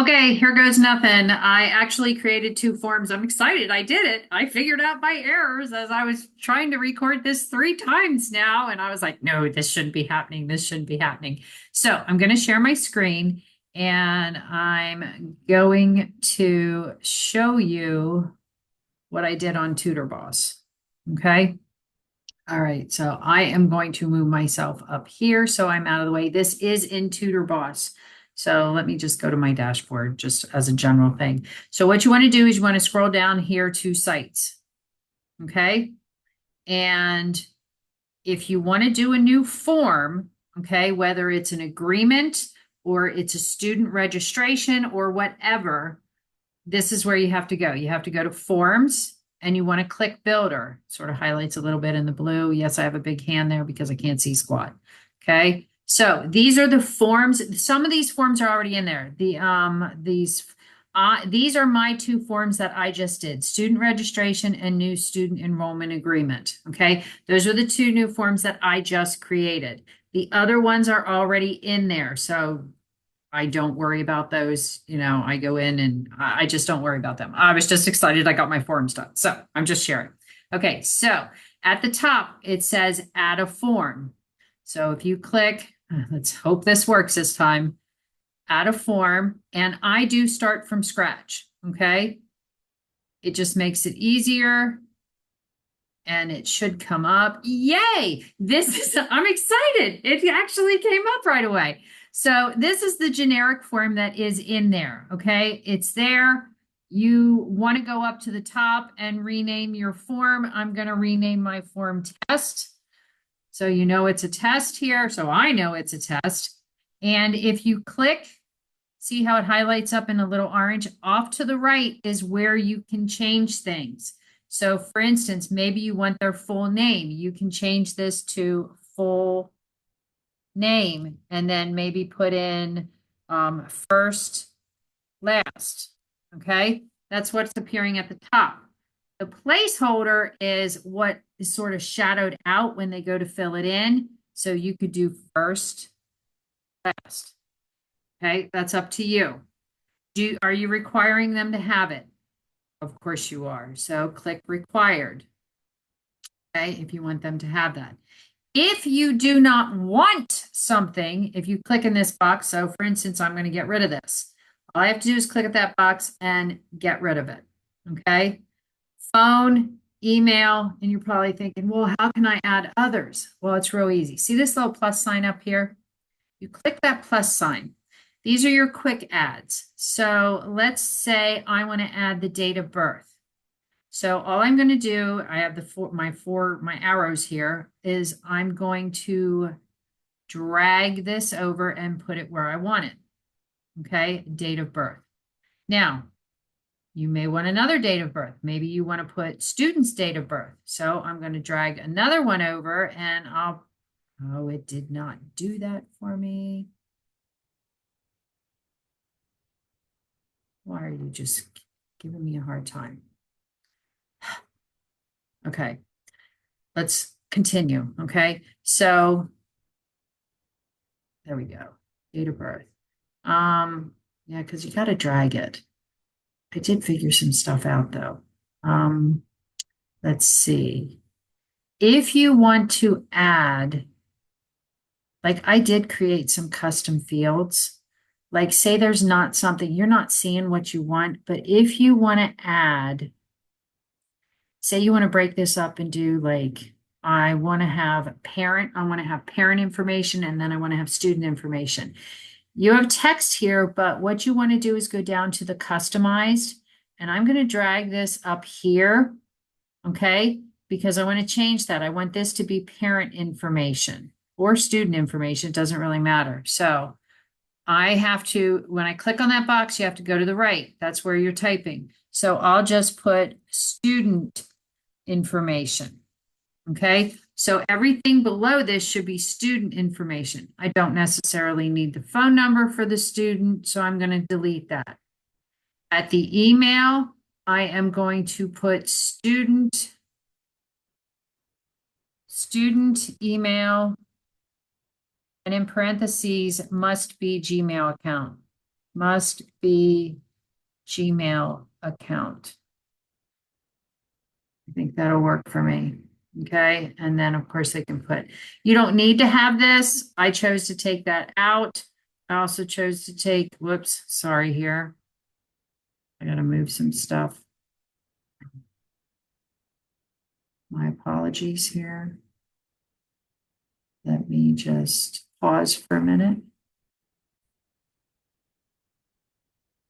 Okay, here goes nothing. I actually created two forms. I'm excited. I did it. I figured out my errors as I was trying to record this 3 times now. And I was like, no, this shouldn't be happening. This shouldn't be happening. So I'm going to share my screen and I'm going to show you what I did on tutorboss. Okay. All right. So I am going to move myself up here so I'm out of the way. This is in tutorboss. So let me just go to my dashboard just as a general thing. So what you want to do is you want to scroll down here to sites. Okay. And if you want to do a new form, okay, whether it's an agreement or it's a student registration or whatever, this is where you have to go. You have to go to forms and you want to click builder. Sort of highlights a little bit in the blue. Yes, I have a big hand there because I can't see squat. Okay. So these are the forms. Some of these forms are already in there. These are my two forms that I just did: student registration and new student enrollment agreement. Okay. Those are the two new forms that I just created. The other ones are already in there. So I don't worry about those. I go in and I just don't worry about them. I was just excited I got my forms done. So I'm just sharing. Okay, so at the top, it says add a form. So if you click, let's hope this works this time, add a form, and I do start from scratch. Okay, it just makes it easier and it should come up. Yay! I'm excited. It actually came up right away. So this is the generic form that is in there. Okay, it's there. You want to go up to the top and rename your form. I'm going to rename my form test. So you know it's a test here. So I know it's a test. And if you click, see how it highlights up in a little orange? Off to the right is where you can change things. So for instance, maybe you want their full name. You can change this to full name and then maybe put in first, last. Okay, that's what's appearing at the top. The placeholder is what is sort of shadowed out when they go to fill it in. So you could do first, last. Okay, that's up to you. Are you requiring them to have it? Of course you are. So click required. Okay, if you want them to have that. If you do not want something, if you click in this box, so for instance, I'm going to get rid of this. All I have to do is click at that box and get rid of it. Okay. Phone, email, and you're probably thinking, well, how can I add others? Well, it's real easy. See this little plus sign up here? You click that plus sign. These are your quick adds. So let's say I want to add the date of birth. So all I'm going to do, I have my arrows here, is I'm going to drag this over and put it where I want it. Okay, date of birth. Now, you may want another date of birth. Maybe you want to put student's date of birth. So I'm going to drag another one over and oh, it did not do that for me. Why are you just giving me a hard time? Okay, let's continue. Okay, so there we go. Date of birth. Yeah, because you got to drag it. I did figure some stuff out though. Um, let's see. If you want to add, like I did create some custom fields. Like say there's not something, you're not seeing what you want, but if you want to add, say you want to break this up and do like, I want to have parent information, and then I want to have student information. You have text here, but what you want to do is go down to the customized, and I'm going to drag this up here, okay? Because I want to change that. I want this to be parent information or student information. It doesn't really matter. So I have to, when I click on that box, you have to go to the right. That's where you're typing. So I'll just put student information. Okay, so everything below this should be student information. I don't necessarily need the phone number for the student, so I'm going to delete that. At the email, I am going to put student email, and in parentheses, must be Gmail account. must be Gmail account. I think that'll work for me. Okay, and then of course they can put, you don't need to have this. I chose to take that out. I also chose to take, whoops, sorry here. I gotta move some stuff. My apologies here. Let me just pause for a minute.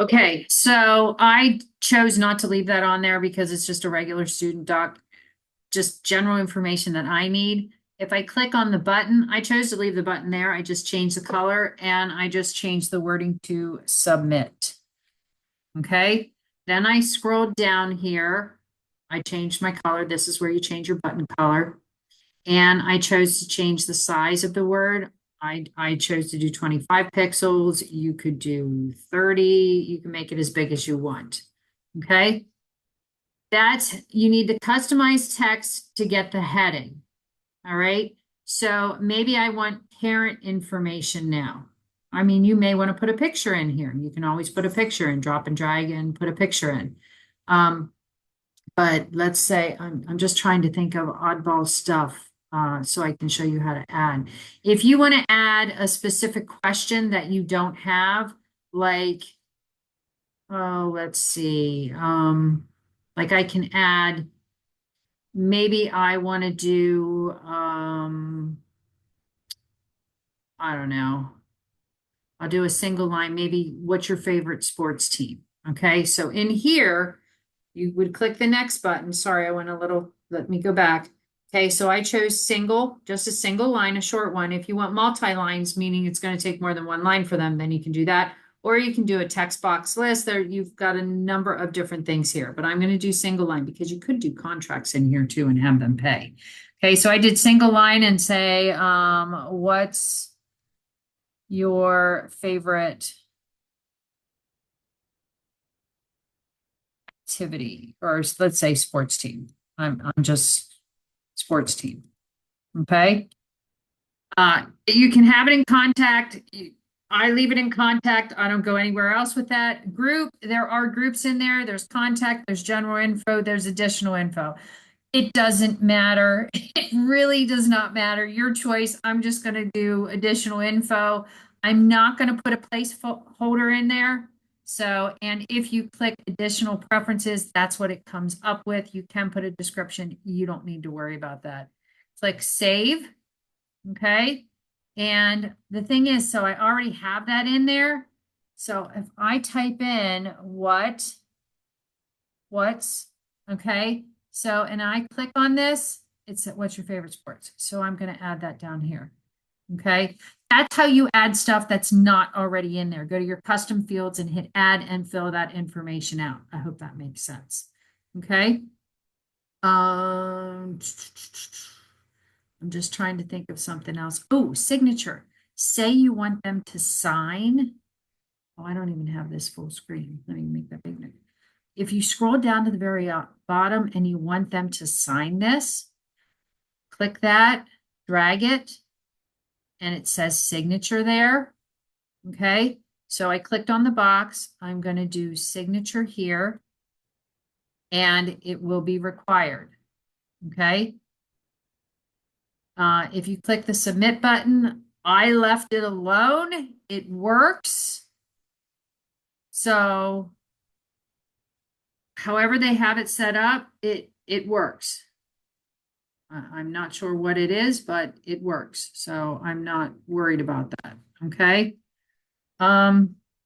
Okay, so I chose not to leave that on there because it's just a regular student doc, just general information that I need. If I click on the button, I chose to leave the button there. I just changed the color and I just changed the wording to submit. Okay, then I scrolled down here. I changed my color. This is where you change your button color. And I chose to change the size of the word. I chose to do 25 pixels. You could do 30. You can make it as big as you want. Okay. You need the customized text to get the heading. All right. So maybe I want parent information now. I mean, you may want to put a picture in here. You can always put a picture in, drop and drag and put a picture in. But let's say I'm just trying to think of oddball stuff so I can show you how to add. If you want to add a specific question that you don't have, like, oh, let's see, like I can add, maybe I want to do, I don't know, I'll do a single line, maybe what's your favorite sports team? Okay, so in here, you would click the next button. Sorry, I went a little, let me go back. Okay, so I chose single, just a single line, a short one. If you want multi-lines, meaning it's going to take more than one line for them, then you can do that. Or you can do a text box list. There, you've got a number of different things here, but I'm going to do single line because you could do contracts in here too and have them pay. Okay, so I did single line and say, what's your favorite activity, or let's say sports team. I'm just sports team. Okay. You can have it in contact. I leave it in contact. I don't go anywhere else with that group. There are groups in there. There's contact, there's general info, there's additional info. It doesn't matter. It really does not matter. Your choice. I'm just going to do additional info. I'm not going to put a placeholder in there. So, and if you click additional preferences, that's what it comes up with. You can put a description. You don't need to worry about that. Click save. Okay. And the thing is, so I already have that in there. So if I type in what's, okay. So, and I click on this, it's what's your favorite sports. So I'm going to add that down here. Okay. That's how you add stuff that's not already in there. Go to your custom fields and hit add and fill that information out. I hope that makes sense. Okay. I'm just trying to think of something else. Oh, signature. Say you want them to sign. Oh, I don't even have this full screen. Let me make that bigger. If you scroll down to the very bottom and you want them to sign this, click that, drag it, and it says signature there. Okay, so I clicked on the box. I'm going to do signature here, and it will be required. Okay. If you click the submit button, I left it alone. It works. So however they have it set up, it works. I'm not sure what it is, but it works. So I'm not worried about that. Okay.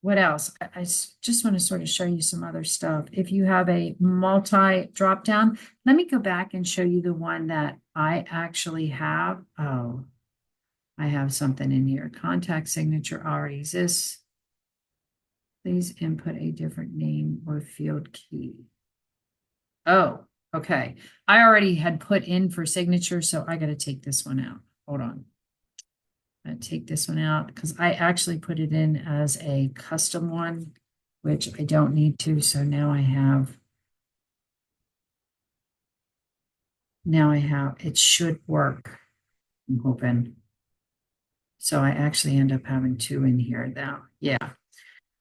What else? I just want to sort of show you some other stuff. If you have a multi drop down, let me go back and show you the one that I actually have. Oh, I have something in here. Contact signature already exists. Please input a different name or field key. Oh, okay. I already had put in for signature, so I got to take this one out. Hold on. I'm going to take this one out because I actually put it in as a custom one, which I don't need to. So now I have, it should work. I'm hoping. So I actually end up having two in here now. Yeah.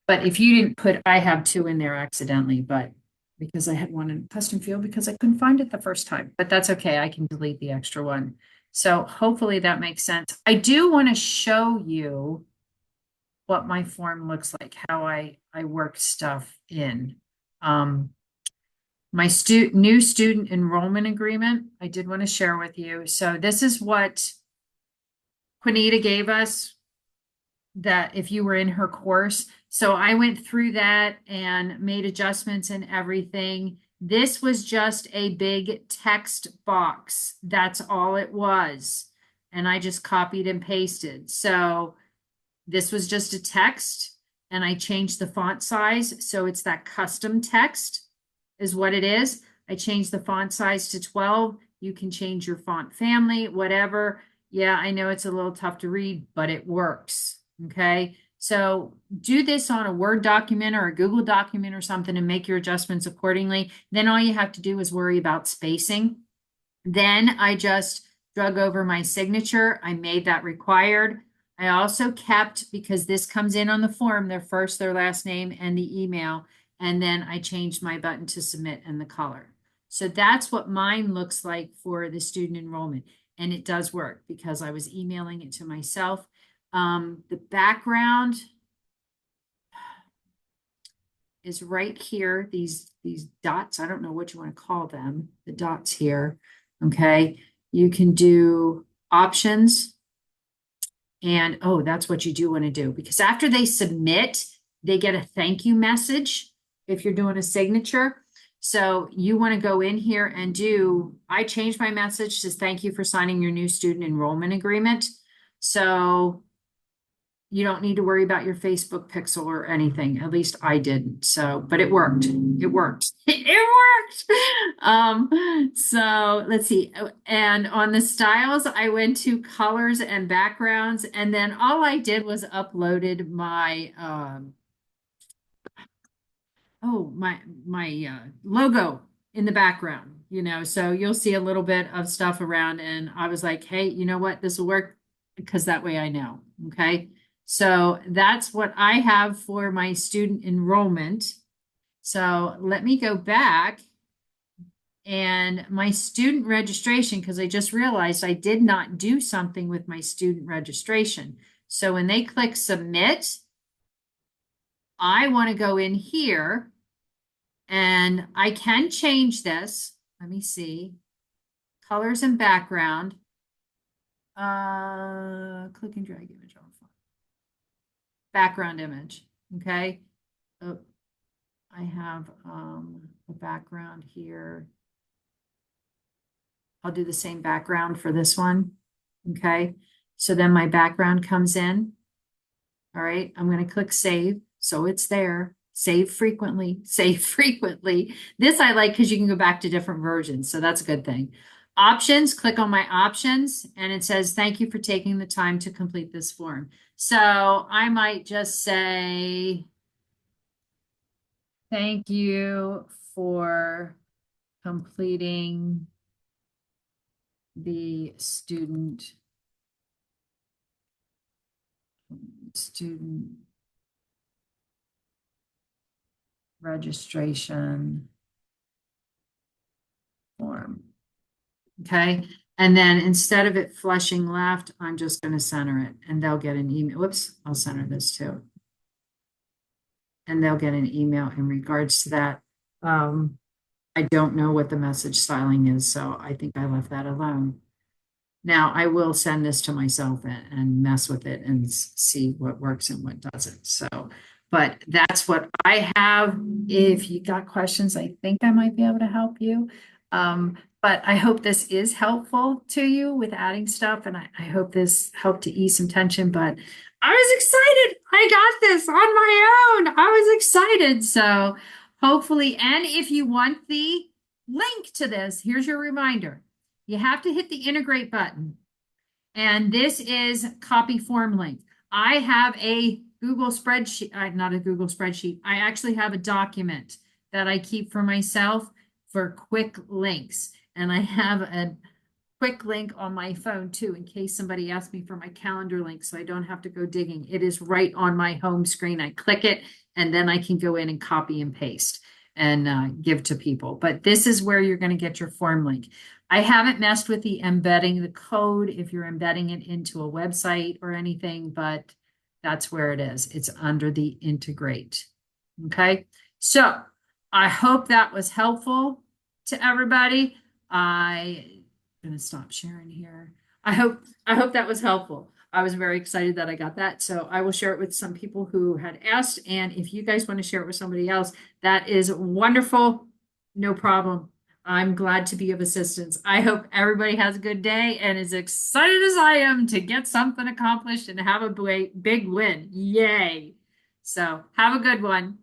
But if you didn't put, I have two in there accidentally, but because I had one in custom field because I couldn't find it the first time, but that's okay. I can delete the extra one. So hopefully that makes sense. I do want to show you what my form looks like, how I work stuff in. Um, my new student enrollment agreement, I did want to share with you. So this is what Juanita gave us that if you were in her course. So I went through that and made adjustments and everything. This was just a big text box. That's all it was. And I just copied and pasted. So this was just a text and I changed the font size. So it's that custom text is what it is. I changed the font size to 12. You can change your font family, whatever. Yeah, I know it's a little tough to read, but it works. Okay. So do this on a Word document or a Google document or something and make your adjustments accordingly. Then all you have to do is worry about spacing. Then I just drug over my signature. I made that required. I also kept, because this comes in on the form, their first, their last name, and the email. And then I changed my button to submit and the color. So that's what mine looks like for the student enrollment. And it does work because I was emailing it to myself. The background is right here. These dots, I don't know what you want to call them, the dots here. Okay. You can do options. And oh, that's what you do want to do because after they submit, they get a thank you message if you're doing a signature. So you want to go in here and do, I changed my message to thank you for signing your new student enrollment agreement. So you don't need to worry about your Facebook pixel or anything. At least I didn't. So, but it worked. It worked. It worked. So let's see. And on the styles, I went to colors and backgrounds, and then all I did was uploaded my my logo in the background, so you'll see a little bit of stuff around. And I was like, hey, you know what? This will work because that way I know. Okay. So that's what I have for my student enrollment. So let me go back and my student registration, because I just realized I did not do something with my student registration. So when they click submit, I want to go in here and I can change this. Let me see. Colors and background. Click and drag image on font. Background image. Okay. Oh, I have a background here. I'll do the same background for this one. Okay. So then my background comes in. All right. I'm going to click save. So it's there. Save frequently, save frequently. This I like because you can go back to different versions. So that's a good thing. Options, click on my options and it says, thank you for taking the time to complete this form. So I might just say, thank you for completing the student registration form. Okay. And then instead of it flushing left, I'm just going to center it and they'll get an email. Whoops, I'll center this too. And they'll get an email in regards to that. I don't know what the message styling is, so I think I left that alone. Now I will send this to myself and mess with it and see what works and what doesn't. So, but that's what I have. If you got questions, I think I might be able to help you. But I hope this is helpful to you with adding stuff, and I hope this helped to ease some tension. But I was excited. I got this on my own. I was excited. So hopefully, and if you want the link to this, here's your reminder. You have to hit the integrate button. And this is copy form link. I have a Google spreadsheet, not a Google spreadsheet. I actually have a document that I keep for myself for quick links. And I have quick link on my phone too, in case somebody asks me for my calendar link, so I don't have to go digging. It is right on my home screen. I click it and then I can go in and copy and paste and give to people. But this is where you're going to get your form link. I haven't messed with the embedding the code if you're embedding it into a website or anything, but that's where it is. It's under the integrate. Okay. So I hope that was helpful to everybody. I'm gonna stop sharing here. I hope that was helpful. I was very excited that I got that. So I will share it with some people who had asked. And if you guys want to share it with somebody else, that is wonderful. No problem. I'm glad to be of assistance. I hope everybody has a good day and is excited as I am to get something accomplished and have a big win. Yay. So have a good one.